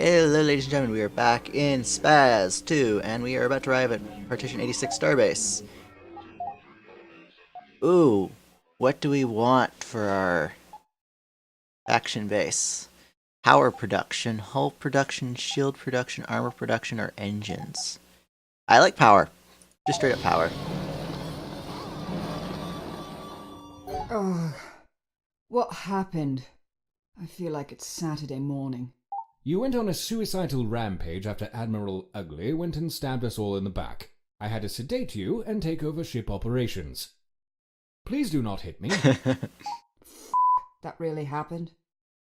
Hello, ladies and gentlemen, we are back in S.P.A.Z 2, and we are about to arrive at Partition 86 Starbase. Ooh, what do we want for our faction base? Power production, hull production, shield production, armor production, or engines? I like power. Just straight up power. Ugh. What happened? I feel like it's Saturday morning. You went on a suicidal rampage after Admiral Ugly went and stabbed us all in the back. I had to sedate you and take over ship operations. Please do not hit me. That really happened?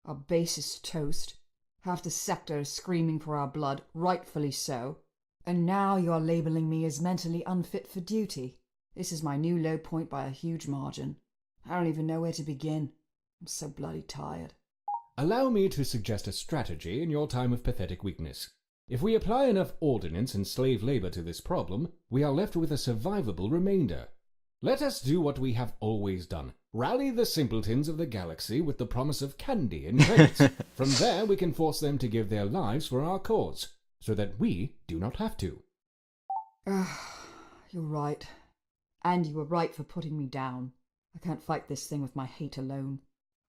Our base is toast. Half the sector is screaming for our blood, rightfully so. And now you're labeling me as mentally unfit for duty. This is my new low point by a huge margin. I don't even know where to begin. I'm so bloody tired. Allow me to suggest a strategy in your time of pathetic weakness. If we apply enough ordnance and slave labor to this problem, we are left with a survivable remainder. Let us do what we have always done. Rally the simpletons of the galaxy with the promise of candy and credits. From there we can force them to give their lives for our cause, so that we do not have to. You're right. And you were right for putting me down. I can't fight this thing with my hate alone.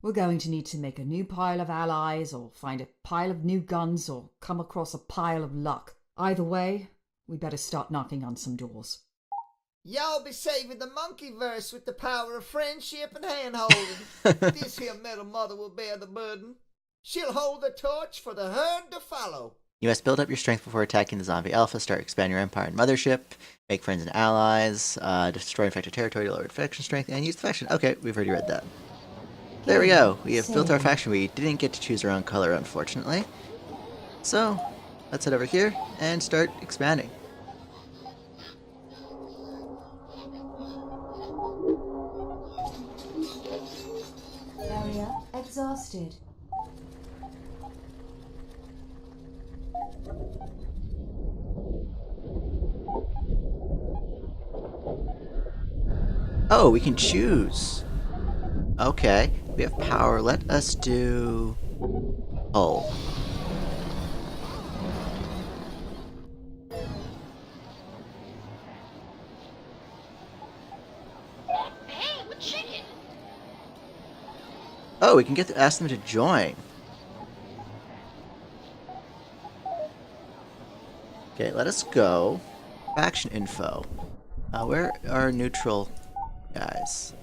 We're going to need to make a new pile of allies, or find a pile of new guns, or come across a pile of luck. Either way, we better start knocking on some doors. Y'all be saving the monkeyverse with the power of friendship and hand-holding. This here metal mother will bear the burden. She'll hold the torch for the herd to follow. You must build up your strength before attacking the zombie alpha, start expanding your empire and mothership, make friends and allies, destroy infected territory to lower faction strength, and use the faction. Okay, we've already read that. There we go. We have built our faction. We didn't get to choose our own color, unfortunately. So, let's head over here and start expanding. Area exhausted. Oh, we can choose. Okay, we have power. Let us do hull. Hey, what chicken? Oh, we can ask them to join. Okay, let us go. Faction info. Where are neutral guys?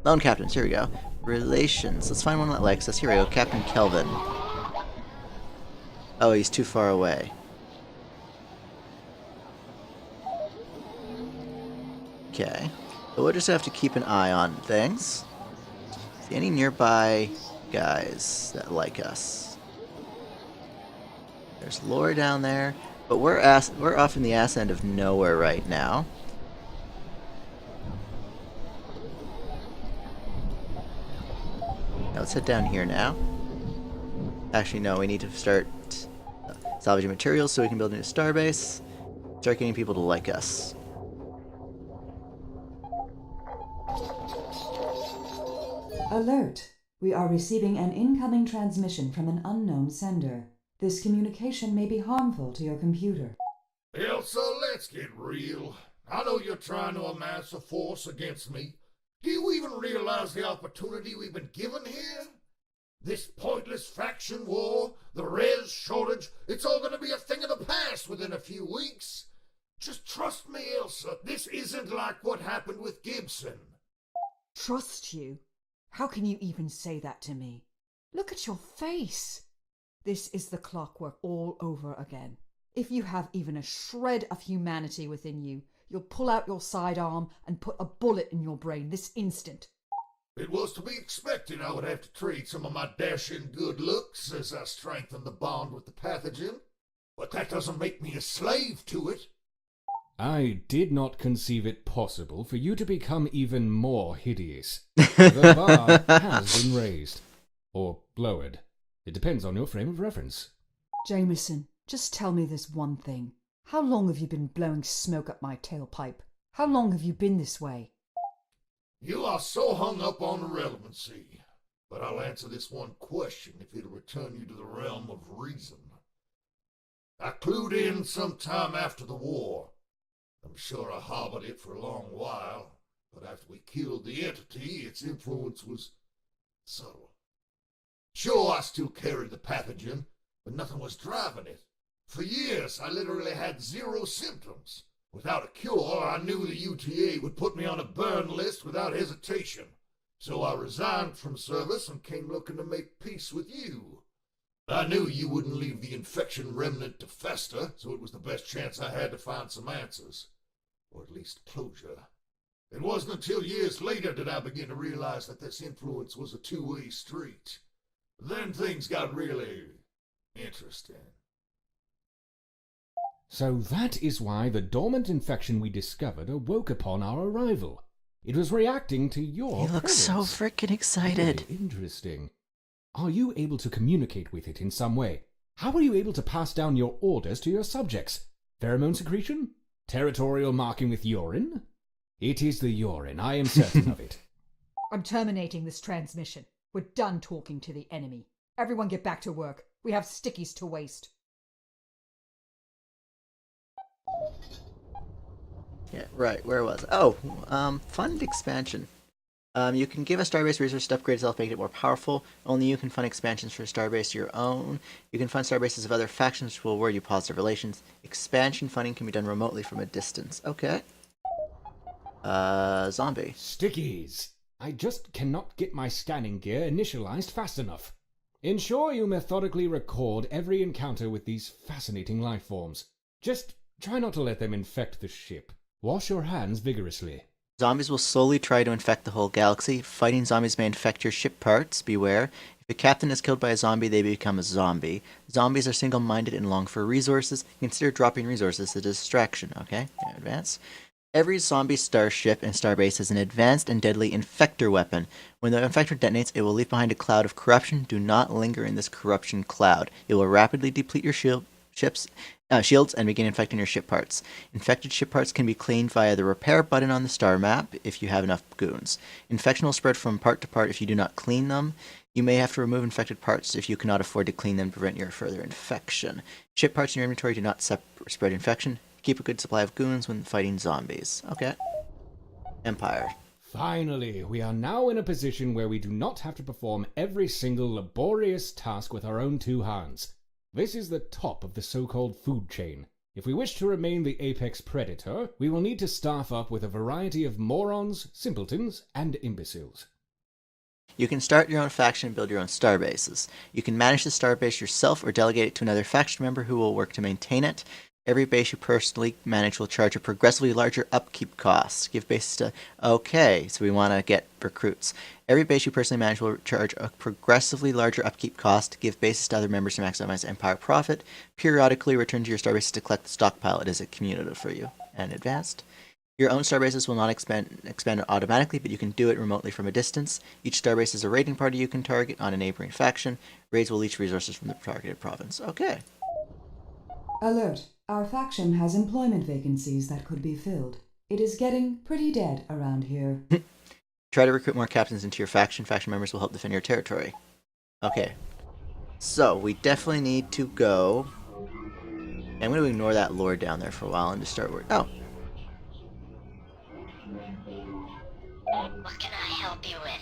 Lone captains, here we go. Relations. Let's find one that likes us. Here we go, Captain Kelvin. Oh, he's too far away. Okay. But we'll just have to keep an eye on things. See any nearby guys that like us? There's lore down there, but we're off in the ass end of nowhere right now. Now let's head down here now. Actually, no, we need to start salvaging materials so we can build a new starbase. Start getting people to like us. Alert! We are receiving an incoming transmission from an unknown sender. This communication may be harmful to your computer. Elsa, let's get real. I know you're trying to amass a force against me. Do you even realize the opportunity we've been given here? This pointless faction war, the res shortage, it's all going to be a thing of the past within a few weeks. Just trust me, Elsa, this isn't like what happened with Gibson. Trust you? How can you even say that to me? Look at your face. This is the clockwork all over again. If you have even a shred of humanity within you, you'll pull out your sidearm and put a bullet in your brain this instant. It was to be expected I would have to trade some of my dashing good looks as I strengthen the bond with the pathogen, but that doesn't make me a slave to it. I did not conceive it possible for you to become even more hideous. The bar has been raised. Or lowered. It depends on your frame of reference. Jameson, just tell me this one thing. How long have you been blowing smoke up my tailpipe? How long have you been this way? You are so hung up on irrelevancy. but I'll answer this one question if it'll return you to the realm of reason. I clued in sometime after the war. I'm sure I harbored it for a long while, but after we killed the entity, its influence was subtle. Sure, I still carried the pathogen, but nothing was driving it. For years, I literally had 0 symptoms. Without a cure, I knew the UTA would put me on a burn list without hesitation. So I resigned from service and came looking to make peace with you. I knew you wouldn't leave the infection remnant to fester, so it was the best chance I had to find some answers. Or at least closure. It wasn't until years later that I began to realize that this influence was a two-way street. Then things got really interesting. So that is why the dormant infection we discovered awoke upon our arrival. It was reacting to your He looks so presence. freaking excited. Very interesting. Are you able to communicate with it in some way? How are you able to pass down your orders to your subjects? Pheromone secretion? Territorial marking with urine? It is the urine, I am certain of it. I'm terminating this transmission. We're done talking to the enemy. Everyone get back to work. We have stickies to waste. Yeah, right, where was it? Oh, fund expansion. You can give a starbase resource to upgrade itself, make it more powerful. Only you can fund expansions for a starbase your own. You can fund starbases of other factions, which will award you positive relations. Expansion funding can be done remotely from a distance. Okay. Zombie. Stickies! I just cannot get my scanning gear initialized fast enough. Ensure you methodically record every encounter with these fascinating life forms. Just try not to let them infect the ship. Wash your hands vigorously. Zombies will slowly try to infect the whole galaxy. Fighting zombies may infect your ship parts. Beware. If a captain is killed by a zombie, they become a zombie. Zombies are single-minded and long for resources. Consider dropping resources as a distraction. Okay? Advance. Every zombie starship and starbase has an advanced and deadly infector weapon. When the infector detonates, it will leave behind a cloud of corruption. Do not linger in this corruption cloud. It will rapidly deplete your shields and begin infecting your ship parts. Infected ship parts can be cleaned via the repair button on the star map if you have enough goons. Infection will spread from part to part if you do not clean them. You may have to remove infected parts if you cannot afford to clean them to prevent your further infection. Ship parts in your inventory do not spread infection. Keep a good supply of goons when fighting zombies. Okay. Empire. Finally, we are now in a position where we do not have to perform every single laborious task with our own two hands. This is the top of the so-called food chain. If we wish to remain the apex predator, we will need to staff up with a variety of morons, simpletons, and imbeciles. You can start your own faction and build your own starbases. You can manage the starbase yourself or delegate it to another faction member who will work to maintain it. Every base you personally manage will charge a progressively larger upkeep cost. Give bases to... Okay, so we want to get recruits. Every base you personally manage will charge a progressively larger upkeep cost. Give bases to other members to maximize Empire profit. Periodically return to your starbases to collect the stockpile. It is a cumulative for you. And advanced. Your own starbases will not expand automatically, but you can do it remotely from a distance. Each starbase is a raiding party you can target on a neighboring faction. Raids will leech resources from the targeted province. Okay. Alert. Our faction has employment vacancies that could be filled. It is getting pretty dead around here. Try to recruit more captains into your faction. Faction members will help defend your territory. Okay. So, we definitely need to go... I'm going to ignore that lord down there for a while and just start working. Oh. What can I help you with?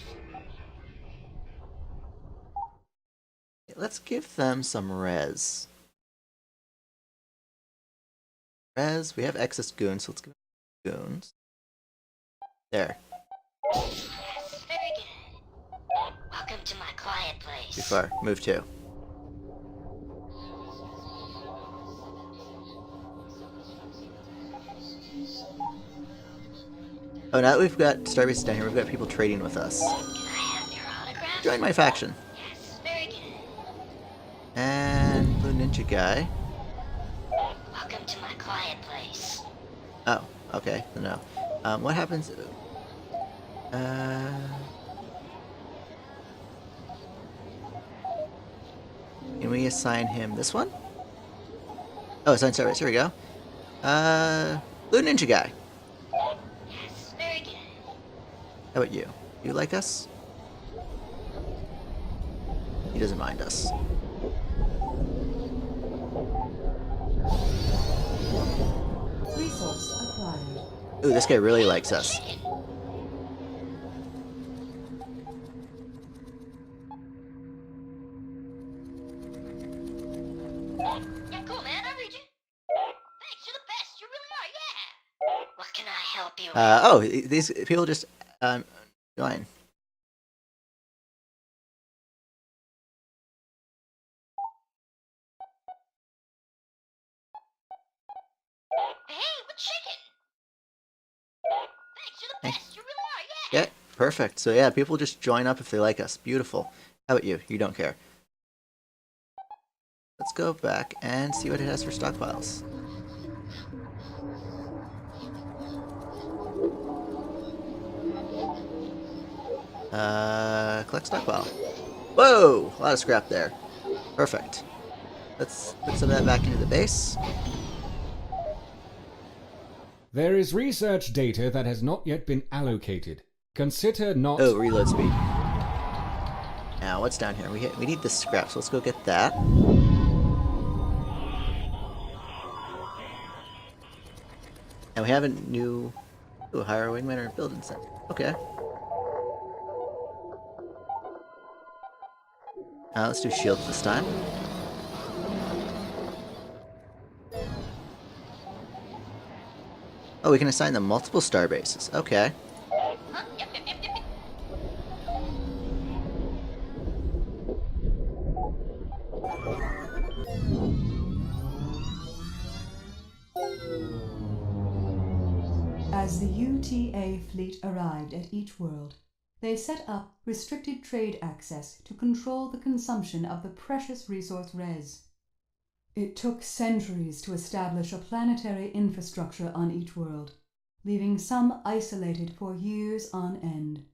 Let's give them some res. We have excess goons, so let's give them goons. There. Yes, very good. Welcome to my quiet place. Too far. Move 2. Oh, now that we've got starbases down here, we've got people trading with us. Can I have your autograph? Join my faction. Yes, very good. And Blue Ninja guy. Welcome to my quiet place. Oh, okay. No. What happens... Can we assign him this one? Oh, assign starbase. Here we go. Blue Ninja guy. Yes, very good. How about you? You like us? He doesn't mind us. Resource acquired. Ooh, this guy really likes us. Yeah, cool, man. I read you. Thanks, you're the best. You really are, yeah. What can I help you with? Oh, these people just join. Hey, what's shaking? Thanks, you're the Hey. best. You really are, yeah. Yeah, perfect. So yeah, people just join up if they like us. Beautiful. How about you? You don't care. Let's go back and see what it has for stockpiles. Collect stockpile. Whoa! A lot of scrap there. Perfect. Let's put some of that back into the base. There is research data that has not yet been allocated. Consider not... Oh, reload speed. Now, what's down here? We need the scrap, so let's go get that. And we have a new... Ooh, hire a wingman or build incentive. Okay. Let's do shields this time. Oh, we can assign them multiple star bases. Okay. Huh? Yep. As the UTA fleet arrived at each world, they set up restricted trade access to control the consumption of the precious resource res. It took centuries to establish a planetary infrastructure on each world, leaving some isolated for years on end.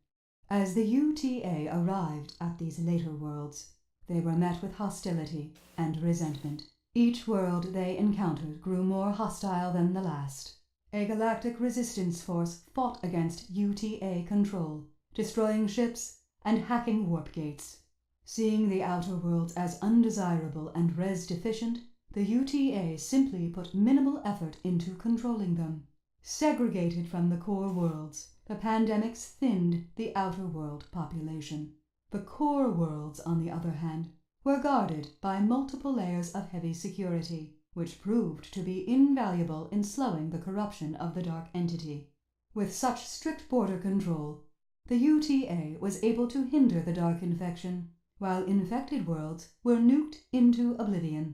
As the UTA arrived at these later worlds, they were met with hostility and resentment. Each world they encountered grew more hostile than the last. A galactic resistance force fought against UTA control, destroying ships and hacking warp gates. Seeing the outer worlds as undesirable and res deficient, the UTA simply put minimal effort into controlling them. Segregated from the core worlds, the pandemics thinned the outer world population. The core worlds, on the other hand, were guarded by multiple layers of heavy security, which proved to be invaluable in slowing the corruption of the dark entity. With such strict border control, the UTA was able to hinder the dark infection, while infected worlds were nuked into oblivion.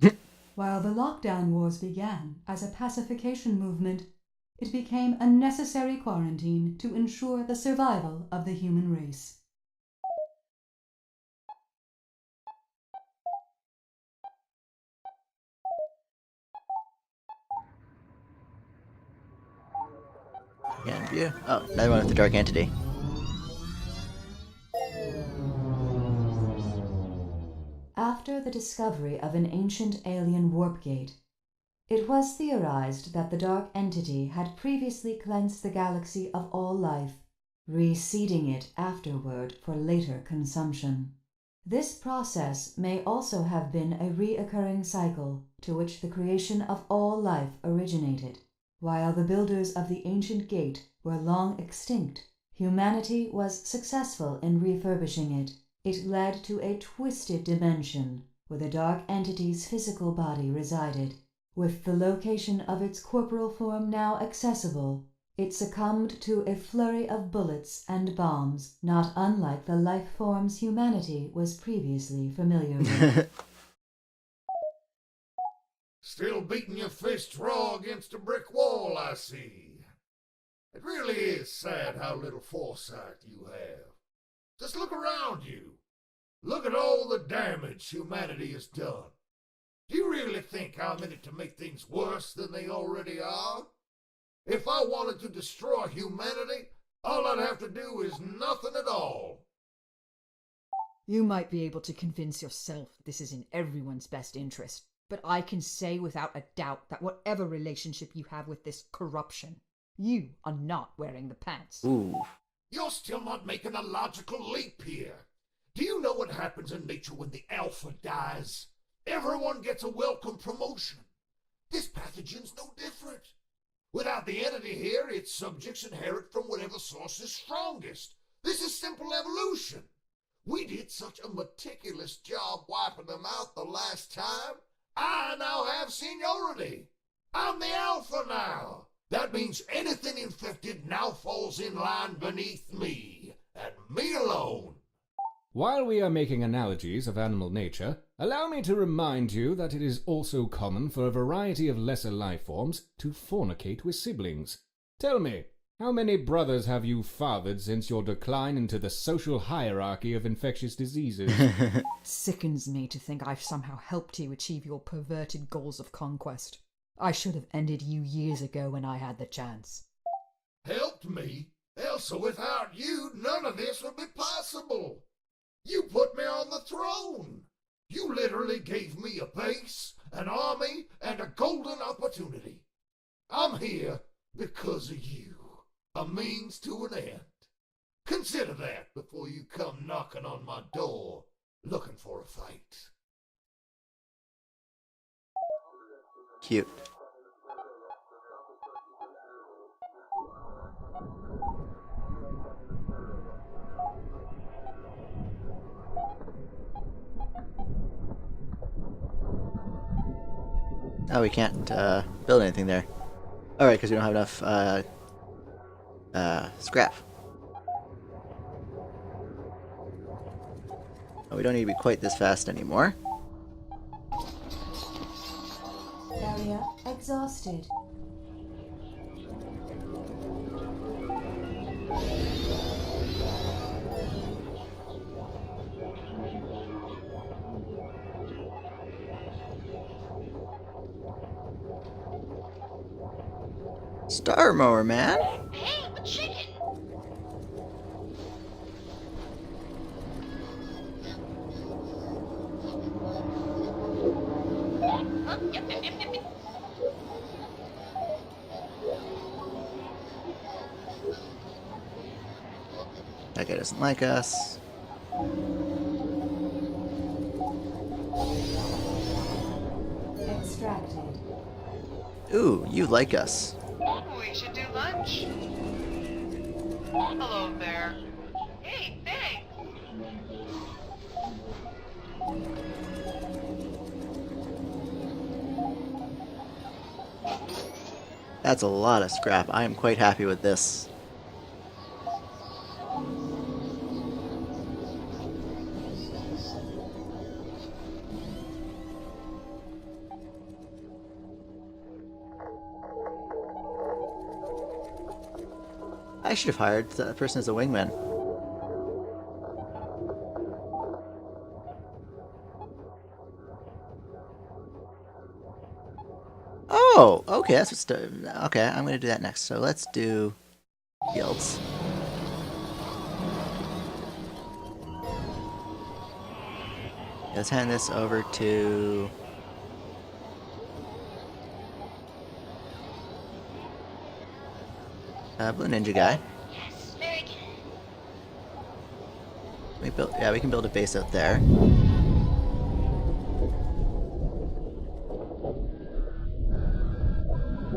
While the lockdown wars began as a pacification movement, it became a necessary quarantine to ensure the survival of the human race. Scan view. Oh, another one with the dark entity. After the discovery of an ancient alien warp gate, it was theorized that the dark entity had previously cleansed the galaxy of all life, reseeding it afterward for later consumption. This process may also have been a reoccurring cycle to which the creation of all life originated. While the builders of the ancient gate were long extinct, humanity was successful in refurbishing it. It led to a twisted dimension where the dark entity's physical body resided. With the location of its corporal form now accessible, it succumbed to a flurry of bullets and bombs, not unlike the life forms humanity was previously familiar with. Still beating your fists raw against a brick wall, I see. It really is sad how little foresight you have. Just look around you. Look at all the damage humanity has done. Do you really think I'm in it to make things worse than they already are? If I wanted to destroy humanity, all I'd have to do is nothing at all. You might be able to convince yourself this is in everyone's best interest, but I can say without a doubt that whatever relationship you have with this corruption, you are not wearing the pants. Ooh. You're still not making a logical leap here. Do you know what happens in nature when the alpha dies? Everyone gets a welcome promotion. This pathogen's no different. Without the entity here, its subjects inherit from whatever source is strongest. This is simple evolution. We did such a meticulous job wiping them out the last time. I now have seniority. I'm the alpha now. That means anything infected now falls in line beneath me, and me alone. While we are making analogies of animal nature, allow me to remind you that it is also common for a variety of lesser life forms to fornicate with siblings. Tell me, how many brothers have you fathered since your decline into the social hierarchy of infectious diseases? Sickens me to think I've somehow helped you achieve your perverted goals of conquest. I should have ended you years ago when I had the chance. Helped me? Elsa, without you, none of this would be possible. You put me on the throne. You literally gave me a base, an army, and a golden opportunity. I'm here because of you. A means to an end. Consider that before you come knocking on my door, looking for a fight. Cute. Oh, we can't build anything there. Alright, because we don't have enough scrap. Oh, we don't need to be quite this fast anymore. Barrier exhausted. Star mower, man! Hey, but chicken! Huh? Yep. That guy doesn't like us. Extracted. Ooh, you like us. We should do lunch. Hello there. Hey, thanks. That's a lot of scrap. I am quite happy with this. I should have hired that person as a wingman. Oh, okay, that's what's okay. I'm gonna do that next. So let's do guilds. Let's hand this over to Blue Ninja guy. Yes, very good. We can build a base out there.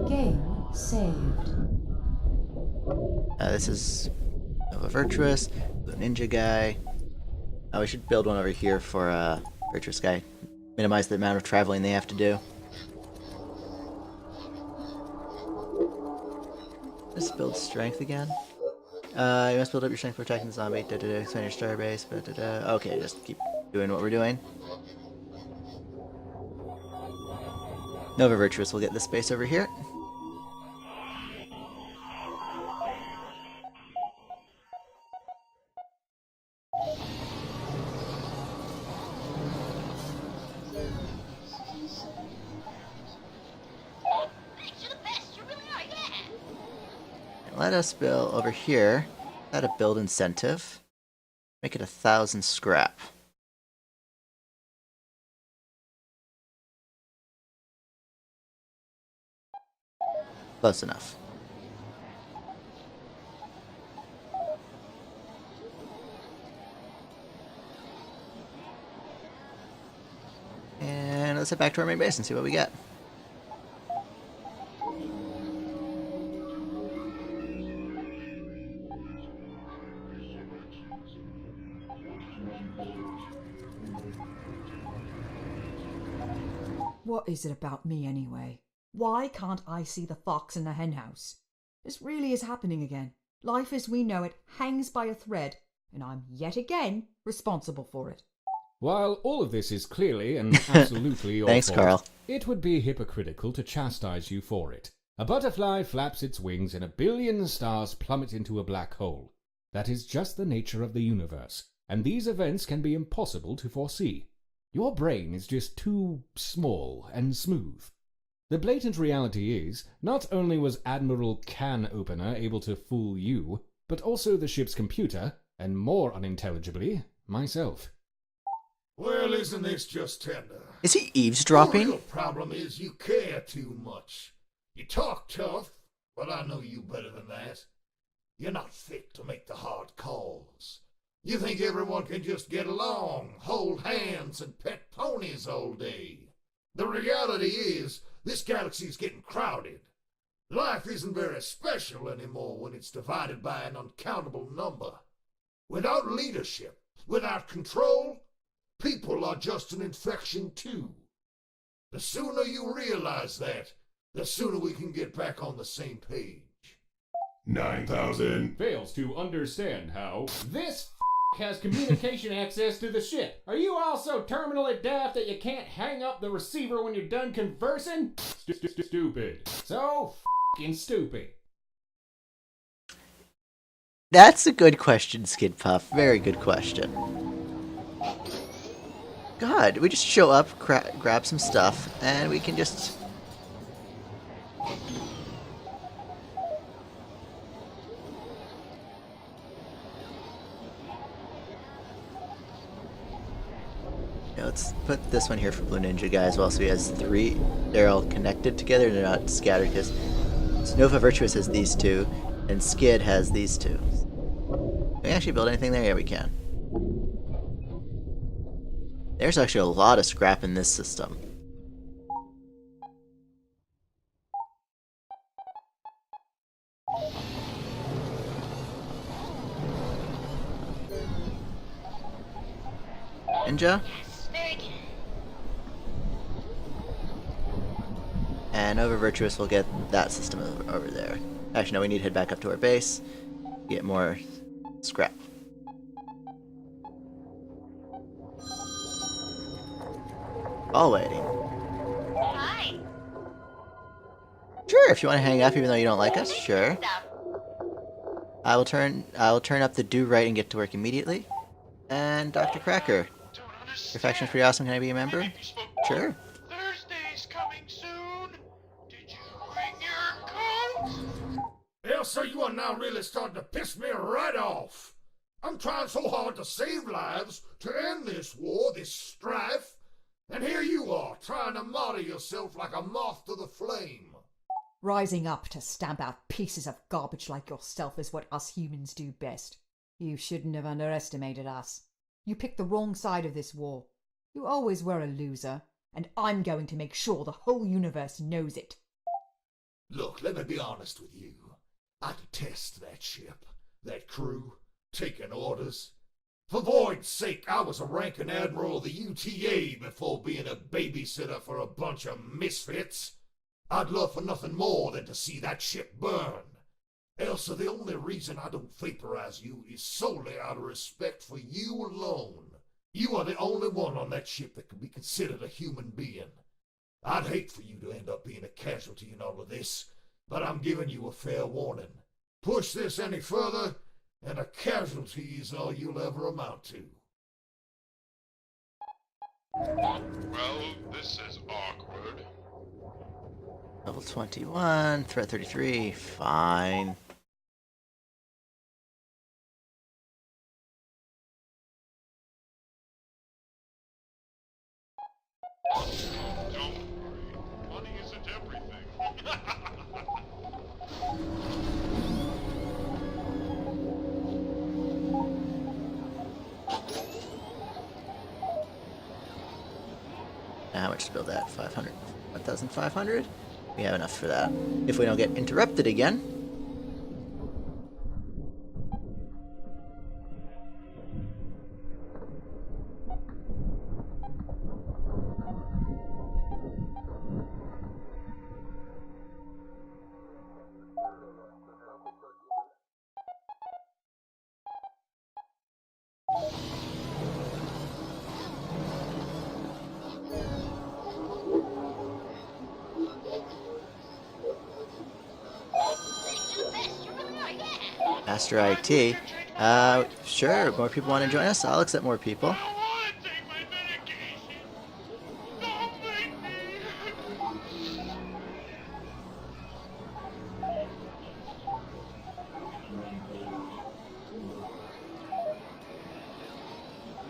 Game saved. This is Nova Virtuous, Blue Ninja guy. Oh, we should build one over here for Virtuous guy. Minimize the amount of traveling they have to do. Let's build strength again. You must build up your strength for attacking the zombie. Expand your star base. Okay, just keep doing what we're doing. Nova Virtuous will get this space over here. Thanks, you're the best. You really are, yeah. And let us build over here. Add a build incentive. Make it 1,000 scrap. Close enough. let's head back to our main base and see what we get. What is it about me anyway? Why can't I see the fox in the henhouse? This really is happening again. Life as we know it hangs by a thread, and I'm yet again responsible for it. While all of this is clearly and absolutely your Thanks, fault, Carl. it would be hypocritical to chastise you for it. A butterfly flaps its wings and 1 billion stars plummet into a black hole. That is just the nature of the universe, and these events can be impossible to foresee. Your brain is just too small and smooth. The blatant reality is, not only was Admiral Can Opener able to fool you, but also the ship's computer, and more unintelligibly, myself. Well, isn't this just tender? Is he The eavesdropping? real problem is you care too much. You talk tough, but I know you better than that. You're not fit to make the hard calls. You think everyone can just get along, hold hands, and pet ponies all day. The reality is, this galaxy is getting crowded. Life isn't very special anymore when it's divided by an uncountable number. Without leadership, without control, people are just an infection too. The sooner you realize that, the sooner we can get back on the same page. 9,000. Fails to understand how this has communication access to the ship. Are you all so terminally daft that you can't hang up the receiver when you're done conversing? Stupid. So f***ing stupid. That's a good question, Skid Puff. Very good question. God, we just show up, grab some stuff, and we can just... Yeah, let's put this one here for Blue Ninja Guy as well, so he has 3. They're all connected together, they're not scattered, because Nova Virtuous has these 2, and Skid has these 2. Can we actually build anything there? Yeah, we can. There's actually a lot of scrap in this system. Ninja? Yes, very good. And Nova Virtuous will get that system over there. Actually, no, we need to head back up to our base, get more scrap. All waiting. Hi. Sure, if you want to hang up even though you don't like us, sure. Stuff. I will turn up the do right and get to work immediately. And Dr. Cracker, Don't understand. your faction's pretty awesome. Can I be a member? Maybe you spoke Sure. Thursday's coming soon. Did you bring your coat? Elsa, you are now really starting to piss me right off. I'm trying so hard to save lives, to end this war, this strife, and here you are, trying to martyr yourself like a moth to the flame. Rising up to stamp out pieces of garbage like yourself is what us humans do best. You shouldn't have underestimated us. You picked the wrong side of this war. You always were a loser, and I'm going to make sure the whole universe knows it. Look, let me be honest with you. I detest that ship, that crew, taking orders. For Void's sake, I was a ranking admiral of the UTA before being a babysitter for a bunch of misfits. I'd love for nothing more than to see that ship burn. Elsa, the only reason I don't vaporize you is solely out of respect for you alone. You are the only one on that ship that can be considered a human being. I'd hate for you to end up being a casualty in all of this, but I'm giving you a fair warning. Push this any further, and a casualty is all you'll ever amount to. Well, this is awkward. Level 21, threat 33, fine. Don't worry. Money isn't everything. How much much to build that? 500. 1,500? We have enough for that. If we don't get interrupted again. Thanks, you're the best. You really are, yeah. Master IT. Sure, more people want to join us? I'll accept more people. I want to take my medication. Don't make me.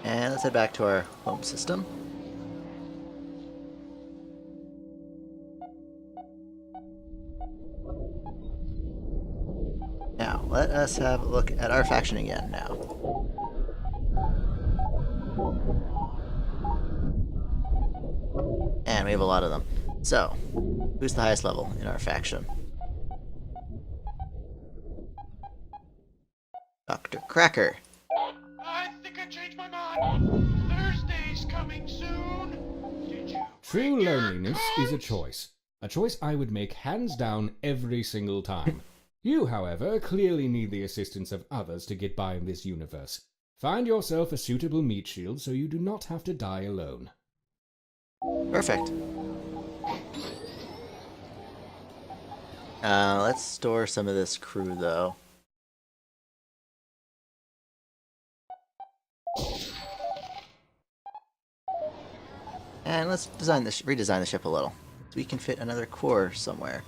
And let's head back to our home system. Now, let us have a look at our faction again now. And we have a lot of them. So, who's the highest level in our faction? Dr. Cracker. I think I changed my mind. Thursday's coming soon. Did you True bring your loneliness is a coat? choice. A choice I would make hands down every single time. You, however, clearly need the assistance of others to get by in this universe. Find yourself a suitable meat shield so you do not have to die alone. Perfect. Let's store some of this crew, though. And let's redesign the ship a little, so we can fit another core somewhere.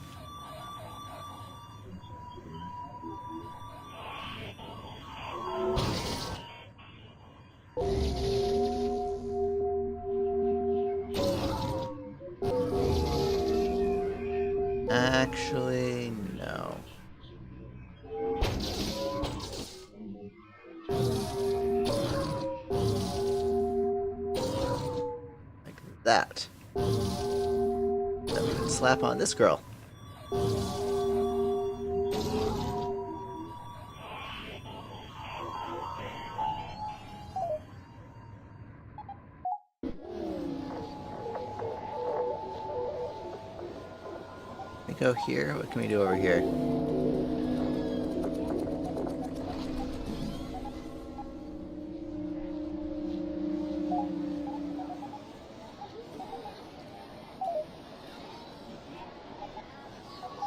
Actually, no. Like that. Then we can slap on this girl. We go here. What can we do over here?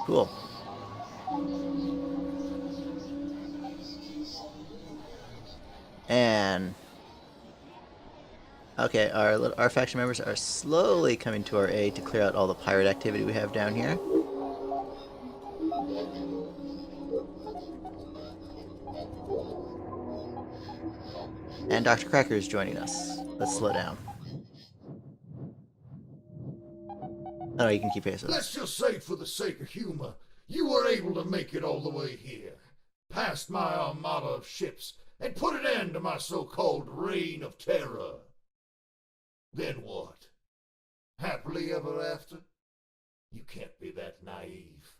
Cool. And okay, our faction members are slowly coming to our aid to clear out all the pirate activity we have down here. And Dr. Cracker is joining us. Let's slow down. Oh, you can keep pace with us. Let's just say, for the sake of humor, you were able to make it all the way here, past my armada of ships, and put an end to my so-called reign of terror. Then what? Happily ever after? You can't be that naive.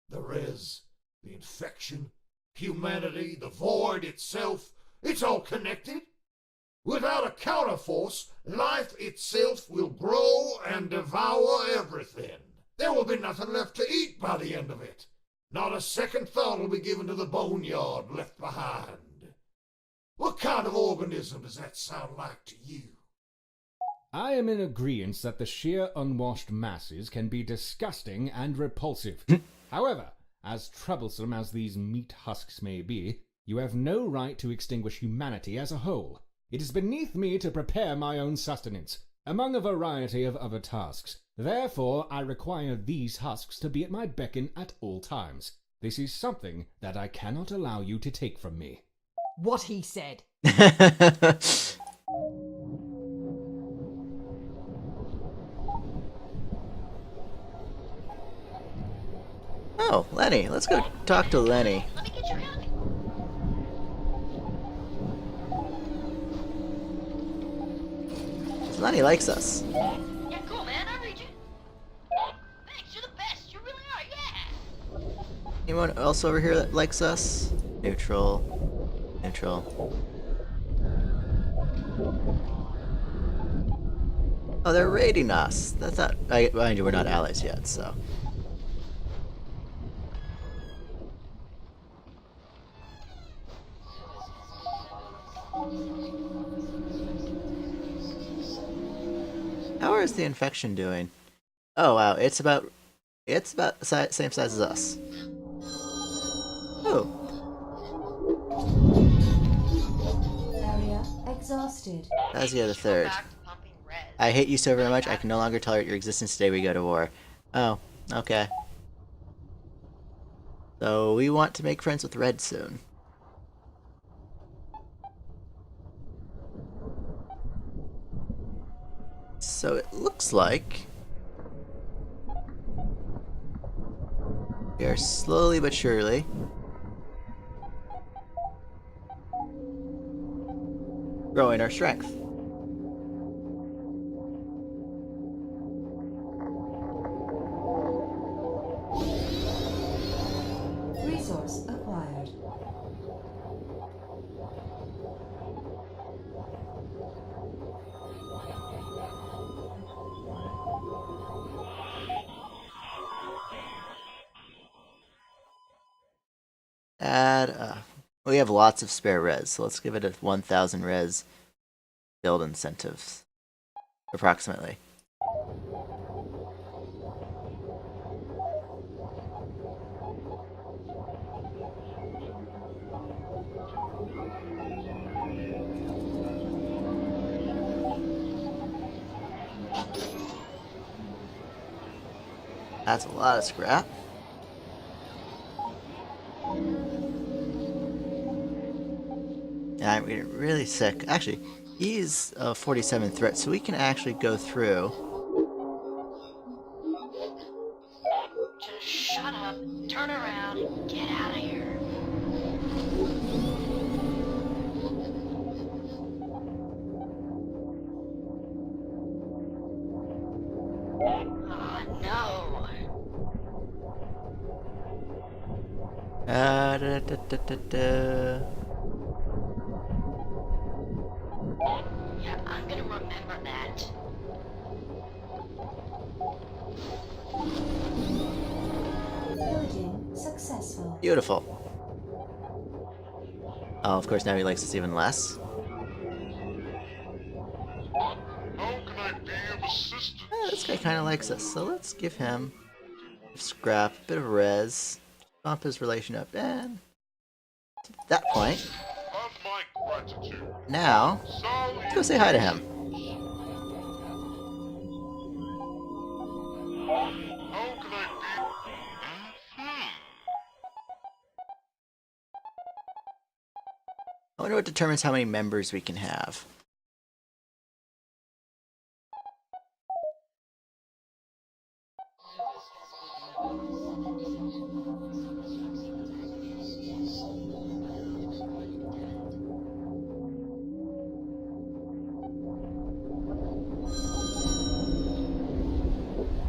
The res, the infection, humanity, the void itself, it's all connected. Without a counterforce, life itself will grow and devour everything. There will be nothing left to eat by the end of it. Not a second thought will be given to the boneyard left behind. What kind of organism does that sound like to you? I am in agreement that the sheer unwashed masses can be disgusting and repulsive. However, as troublesome as these meat husks may be, you have no right to extinguish humanity as a whole. It is beneath me to prepare my own sustenance, among a variety of other tasks. Therefore, I require these husks to be at my beckon at all times. This is something that I cannot allow you to take from me. What he said. Oh, Lenny. Let's go talk to Lenny. Let me get your copy. Lenny likes us. Yeah, cool, man. Anyone else over here that likes us? Neutral. Neutral. Oh, they're raiding us. That's not. Mind you, we're not allies yet, so. How is the infection doing? Oh wow, it's about the same size as us. Oh, Area exhausted. Azia the Just go Third. back to pumping res. I hate you so very much. I can no longer tolerate your existence today. We go to war. Oh, okay. So we want to make friends with Red soon. So it looks like we are slowly but surely growing our strength. Resource acquired. We have lots of spare res, so let's give it a 1,000 res build incentives. Approximately. That's a lot of scrap. I'm getting really sick. Actually, he's a 47 threat, so we can actually go through. Just shut up, turn around, and get out of here. Oh no. Da, da, da, da, da. Yeah, I'm gonna remember that. Pillaging successful. Beautiful. Oh, of course, now he likes us even less. How can I be of assistance? This guy kind of likes us, so let's give him scrap, a bit of res, bump his relation up, and at that point, Of my gratitude. now, let's go say hi to him. How can I be? I wonder what determines how many members we can have.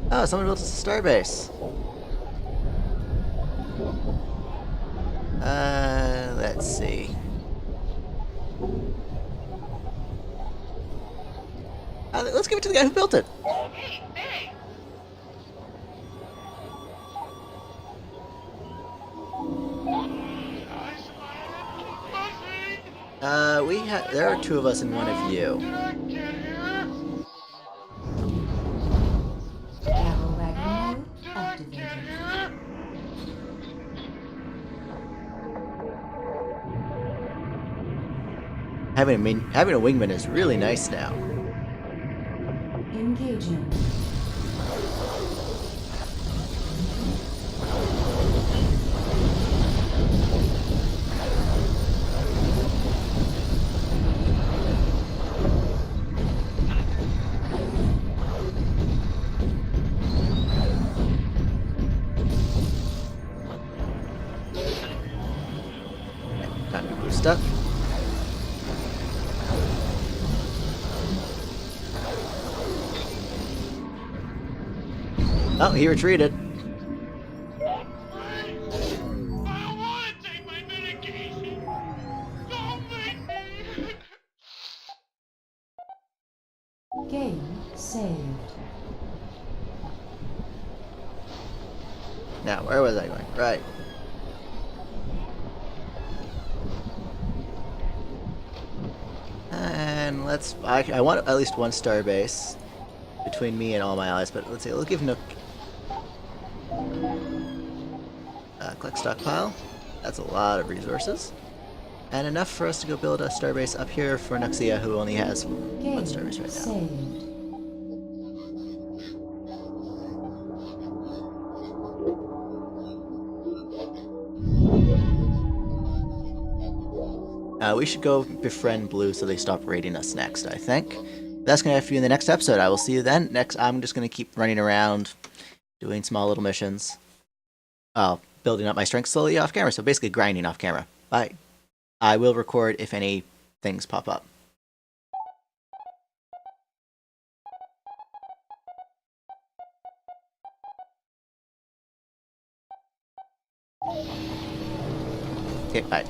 Oh, someone built us a starbase. Let's see. Let's give it to the guy who built it. Hey, thanks. There are two of us and one of you. Did I get here? Travel wagon mode Did I get activated. here? Having a wingman is really nice now. Engaging. Time to boost up. Oh, he retreated. Now, where was I going? Right. And let's... I want at least one star base between me and all my allies, but let's see. We'll give Nook... collect stockpile. That's a lot of resources. And enough for us to go build a starbase up here for Nuxia, who only has one Game starbase right now. saved. We should go befriend Blue so they stop raiding us next, I think. That's going to have to be in the next episode. I will see you then. Next, I'm just going to keep running around, doing small little missions. Building up my strength slowly off camera, so basically grinding off camera. Bye. I will record if any things pop up. Okay, bye.